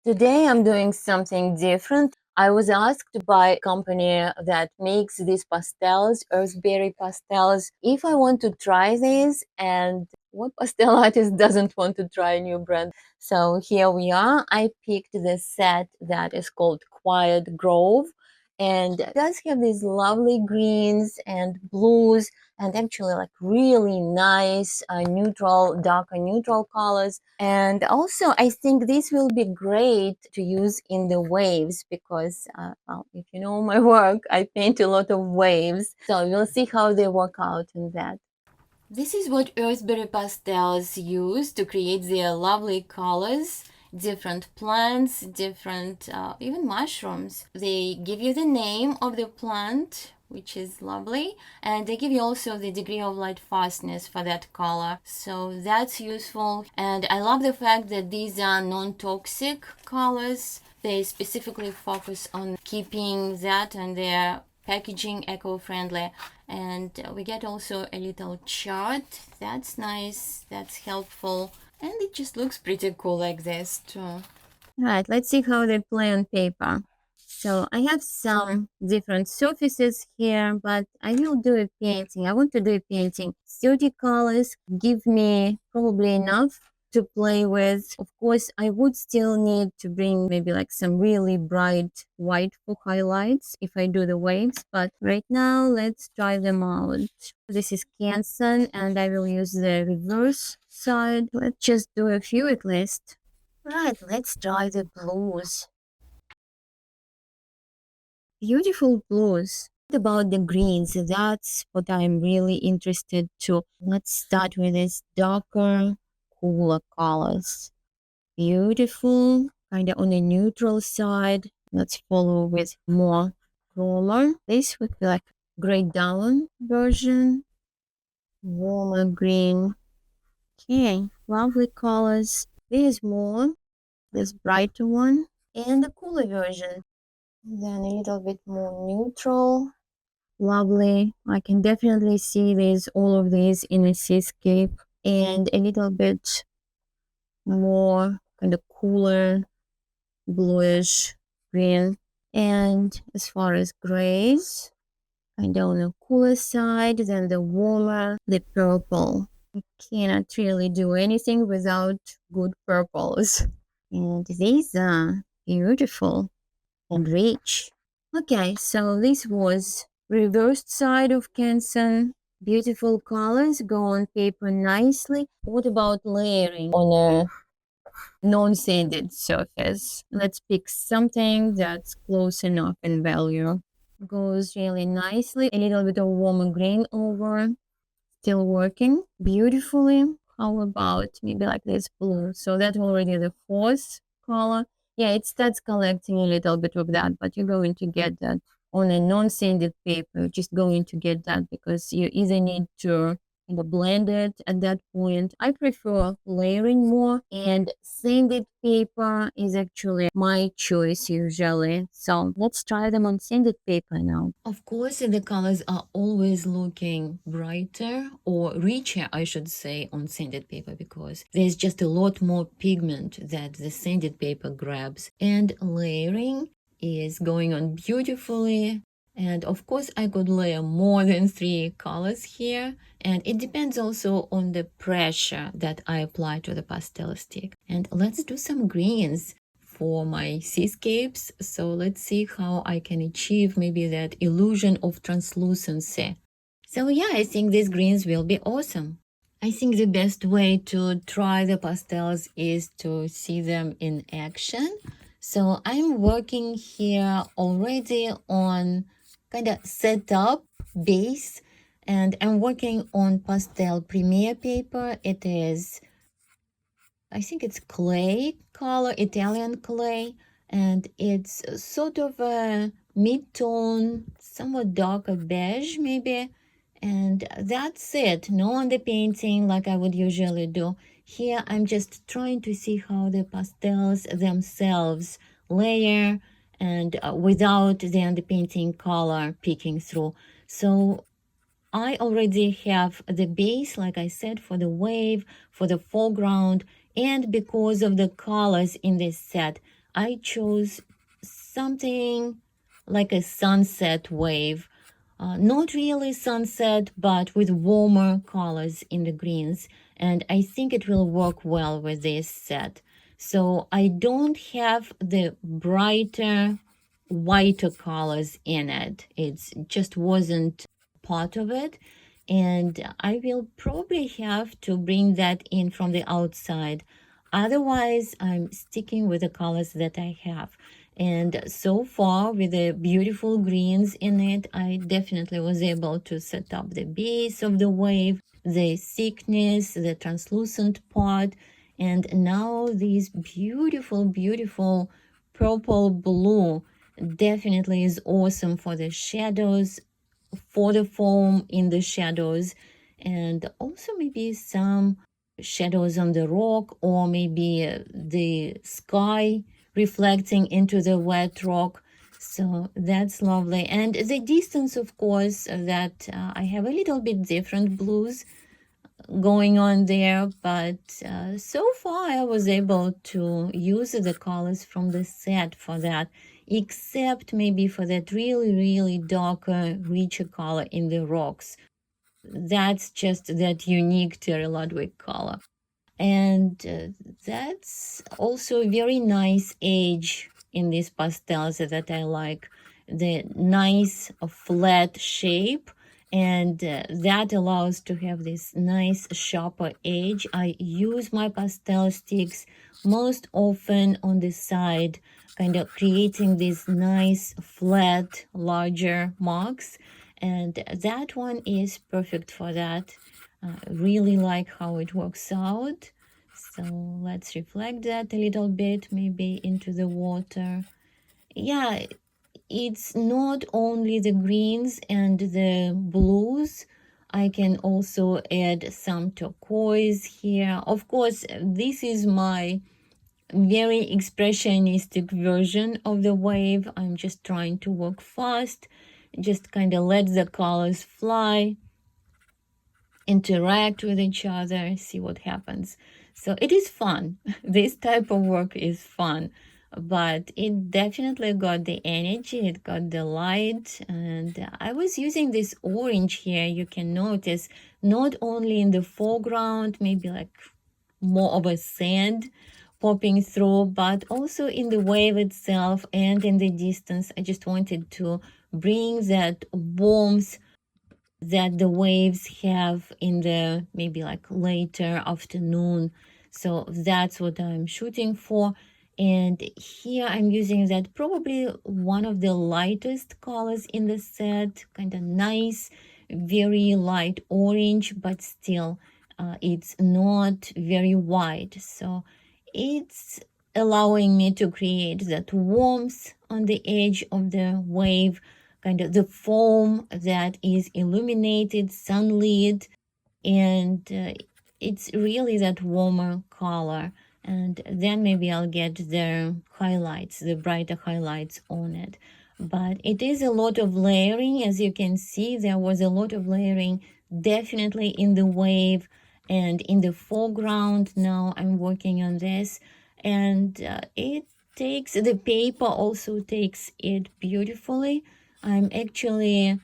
Today I'm doing something different. I was asked by a company that makes these pastels, Earthberry Pastels, if I want to try these, and what pastel artist doesn't want to try a new brand? So here we are. I picked the set that is called Quiet Grove, and it does have these lovely greens and blues and actually like really nice neutral, darker neutral colors. And also I think this will be great to use in the waves because well, if you know my work, I paint a lot of waves, so we'll see how they work out in that. This is what Earthberry Pastels use to create their lovely colors. Different plants, different even mushrooms. They give you the name of the plant, which is lovely, and they give you also the degree of light fastness for that color, so that's useful. And I love the fact that these are non-toxic colors. They specifically focus on keeping that and their packaging eco-friendly. And we get also a little chart. That's nice, that's helpful, and it just looks pretty cool like this too. Right, let's see how they play on paper. So I have some different surfaces here, but I will do a painting. I want to do a painting. 30 colors give me probably enough to play with. Of course, I would still need to bring maybe like some really bright white for highlights if I do the waves, but right now let's try them out. This is Canson and I will use the reverse side. Let's just do a few at least. Right, let's try the blues. Beautiful blues. What about the greens? That's what I'm really interested to. Let's start with these darker, cooler colors. Beautiful, kind of on the neutral side. Let's follow with more warmer. This would be like gray down version. Warmer green. Okay, lovely colors. There's more. This brighter one. And the cooler version. Then a little bit more neutral. Lovely. I can definitely see all of these in a seascape, and a little bit more kind of cooler bluish green. And as far as grays, kind of on the cooler side, then the warmer, the purple. I cannot really do anything without good purples. And these are beautiful and rich. Okay, so this was reversed side of Canson. Beautiful colors go on paper nicely. What about layering on a non-sanded surface? Let's pick something that's close enough in value. Goes really nicely. A little bit of warmer green over. Still working beautifully. How about maybe like this blue? So that's already the fourth color. Yeah, it starts collecting a little bit of that, but you're going to get that on a non-sanded paper. You're just going to get that because you either need to blend it at that point. I prefer layering more, and sanded paper is actually my choice usually. So let's try them on sanded paper now. Of course, the colors are always looking brighter or richer, I should say, on sanded paper because there's just a lot more pigment that the sanded paper grabs. And layering is going on beautifully. And of course, I could layer more than 3 colors here. And it depends also on the pressure that I apply to the pastel stick. And let's do some greens for my seascapes. So let's see how I can achieve maybe that illusion of translucency. So yeah, I think these greens will be awesome. I think the best way to try the pastels is to see them in action. So I'm working here already on kind of setup base, and I'm working on pastel premier paper. It is, I think it's clay color, Italian clay, and it's sort of a mid-tone, somewhat darker beige maybe. And that's it. No underpainting like I would usually do. Here I'm just trying to see how the pastels themselves layer and without the underpainting color peeking through. So I already have the base, like I said, for the wave, for the foreground, and because of the colors in this set, I chose something like a sunset wave. Not really sunset, but with warmer colors in the greens. And I think it will work well with this set. So I don't have the brighter, whiter colors in it. It just wasn't part of it. And I will probably have to bring that in from the outside. Otherwise, I'm sticking with the colors that I have. And so far, with the beautiful greens in it, I definitely was able to set up the base of the wave, the thickness, the translucent part, and now this beautiful, beautiful purple blue definitely is awesome for the shadows, for the foam in the shadows, and also maybe some shadows on the rock, or maybe the sky reflecting into the wet rock. So that's lovely. And the distance, of course, that I have a little bit different blues going on there, but so far I was able to use the colors from the set for that, except maybe for that really, really darker, richer color in the rocks. That's just that unique Terry Ludwig color. And that's also a very nice edge in these pastels that I like. The nice flat shape, and that allows to have this nice sharper edge. I use my pastel sticks most often on the side, kind of creating these nice flat larger marks, and that one is perfect for that. Really like how it works out. So let's reflect that a little bit, maybe into the water. Yeah, it's not only the greens and the blues. I can also add some turquoise here. Of course, this is my very expressionistic version of the wave. I'm just trying to work fast, just kind of let the colors fly, interact with each other, see what happens. So it is fun. This type of work is fun, but it definitely got the energy, it got the light. And I was using this orange here. You can notice not only in the foreground, maybe like more of a sand popping through, but also in the wave itself and in the distance. I just wanted to bring that warmth that the waves have in the maybe like later afternoon. So that's what I'm shooting for. And here I'm using that probably one of the lightest colors in the set, kind of nice, very light orange, but still it's not very white. So it's allowing me to create that warmth on the edge of the wave, kind of the foam that is illuminated, sunlit, and it's really that warmer color. And then maybe I'll get the highlights, the brighter highlights on it. But it is a lot of layering. As you can see, there was a lot of layering definitely in the wave and in the foreground. Now I'm working on this, and it takes, the paper also takes it beautifully. I'm actually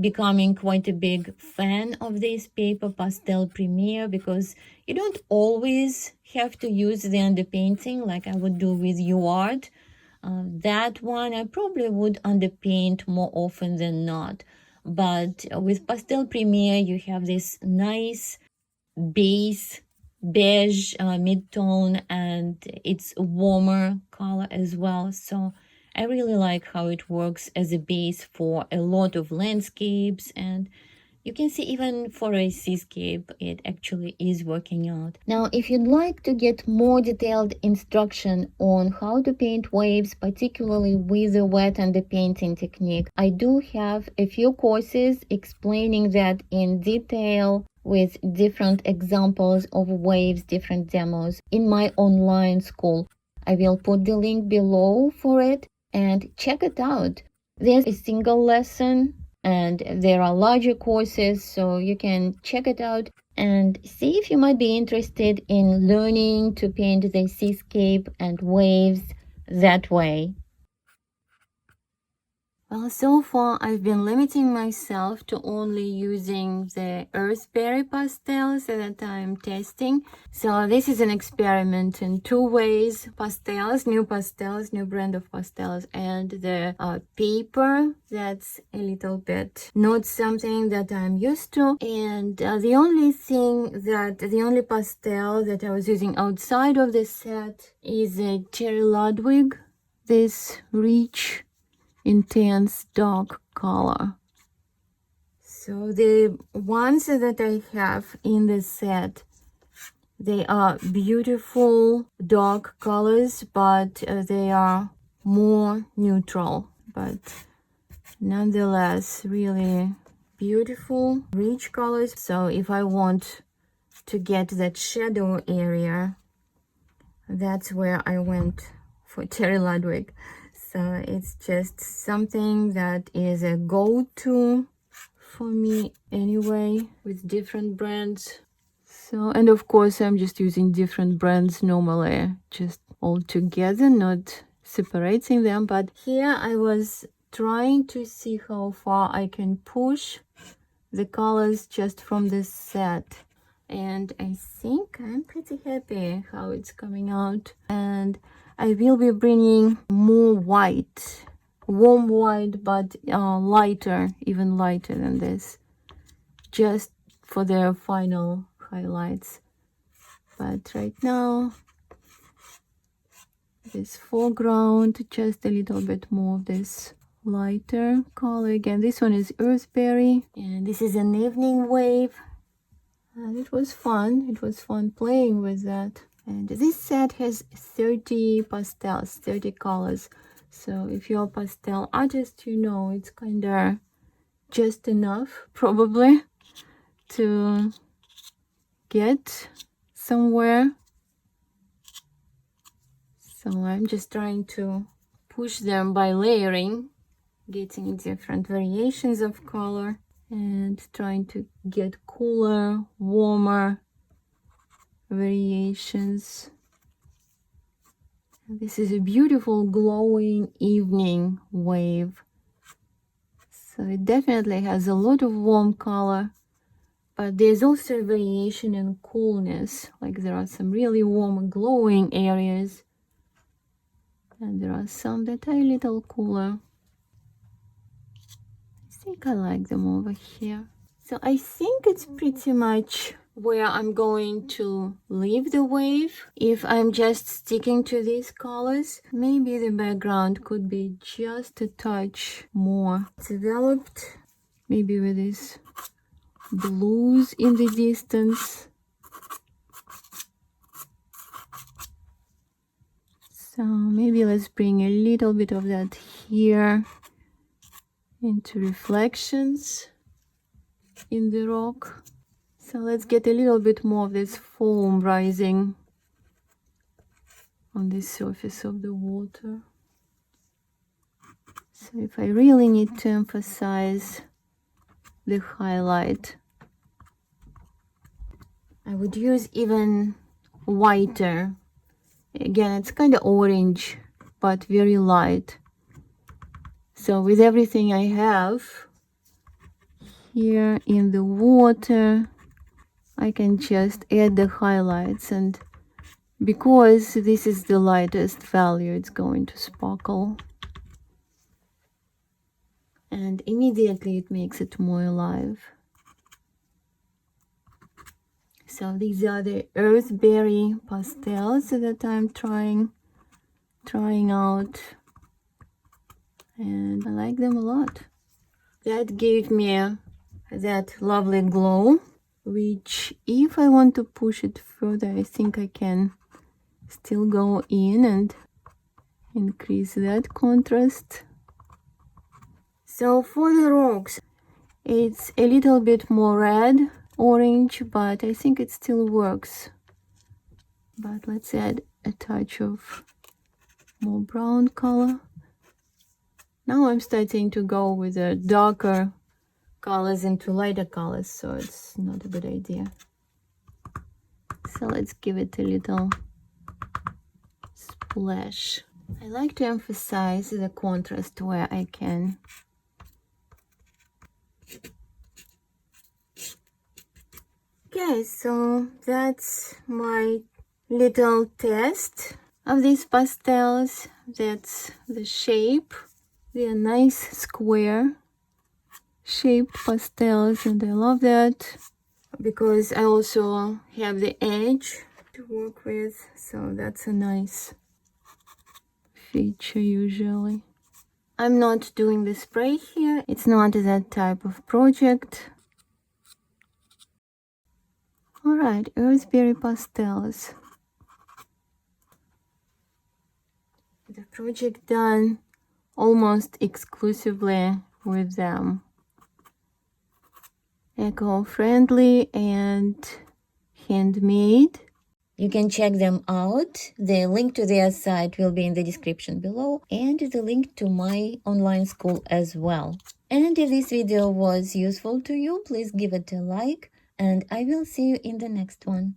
becoming quite a big fan of this paper, Pastel Premier, because you don't always have to use the underpainting like I would do with UArt. That one I probably would underpaint more often than not. But with Pastel Premier, you have this nice base beige mid-tone, and it's a warmer color as well. So I really like how it works as a base for a lot of landscapes, and you can see even for a seascape, it actually is working out. Now, if you'd like to get more detailed instruction on how to paint waves, particularly with the wet underpainting technique, I do have a few courses explaining that in detail with different examples of waves, different demos in my online school. I will put the link below for it and check it out. There's a single lesson and there are larger courses, so you can check it out and see if you might be interested in learning to paint the seascape and waves that way. Well, so far I've been limiting myself to only using the Earthberry Pastels that I'm testing. So this is an experiment in two ways: pastels, new brand of pastels, and the paper that's a little bit not something that I'm used to. And the only pastel that I was using outside of the set is a Cherry Ludwig, this rich intense dark color. So the ones that I have in the set, they are beautiful dark colors, but they are more neutral, but nonetheless really beautiful rich colors. So if I want to get that shadow area, that's where I went for Cherry Ludwig. So it's just something that is a go-to for me anyway, with different brands. So, and of course I'm just using different brands normally, just all together, not separating them. But here I was trying to see how far I can push the colors just from this set. And I think I'm pretty happy how it's coming out. And I will be bringing more white, warm white, but lighter, even lighter than this, just for the final highlights. But right now, this foreground, just a little bit more of this lighter color. Again, this one is Earthberry, and this is an evening wave. And it was fun playing with that. And this set has 30 pastels, 30 colors. So if you're a pastel artist, you know it's kind of just enough probably to get somewhere. So I'm just trying to push them by layering, getting different variations of color and trying to get cooler, warmer variations. This is a beautiful glowing evening wave. So it definitely has a lot of warm color, but there's also a variation in coolness. Like there are some really warm glowing areas, and there are some that are a little cooler. I think I like them over here. So I think it's pretty much where I'm going to leave the wave. If I'm just sticking to these colors, maybe the background could be just a touch more developed, maybe with these blues in the distance. So maybe let's bring a little bit of that here into reflections in the rock. So let's get a little bit more of this foam rising on the surface of the water. So if I really need to emphasize the highlight, I would use even whiter. Again, it's kind of orange, but very light. So with everything I have here in the water, I can just add the highlights, and because this is the lightest value, it's going to sparkle. And immediately it makes it more alive. So these are the Earthberry Pastels that I'm trying out. And I like them a lot. That gave me that lovely glow, which if I want to push it further, I think I can still go in and increase that contrast. So for the rocks, it's a little bit more red, orange, but I think it still works. But let's add a touch of more brown color. Now I'm starting to go with the darker colors into lighter colors, so it's not a good idea. So let's give it a little splash I like to emphasize the contrast where I can. Okay, so that's my little test of these pastels. That's the shape. They are nice square shaped pastels, and I love that because I also have the edge to work with, so that's a nice feature usually. I'm not doing the spray here. It's not that type of project. All right, Earthberry Pastels. The project done almost exclusively with them. Eco-friendly and handmade. You can check them out. The link to their site will be in the description below, and the link to my online school as well. And if this video was useful to you, please give it a like, and I will see you in the next one.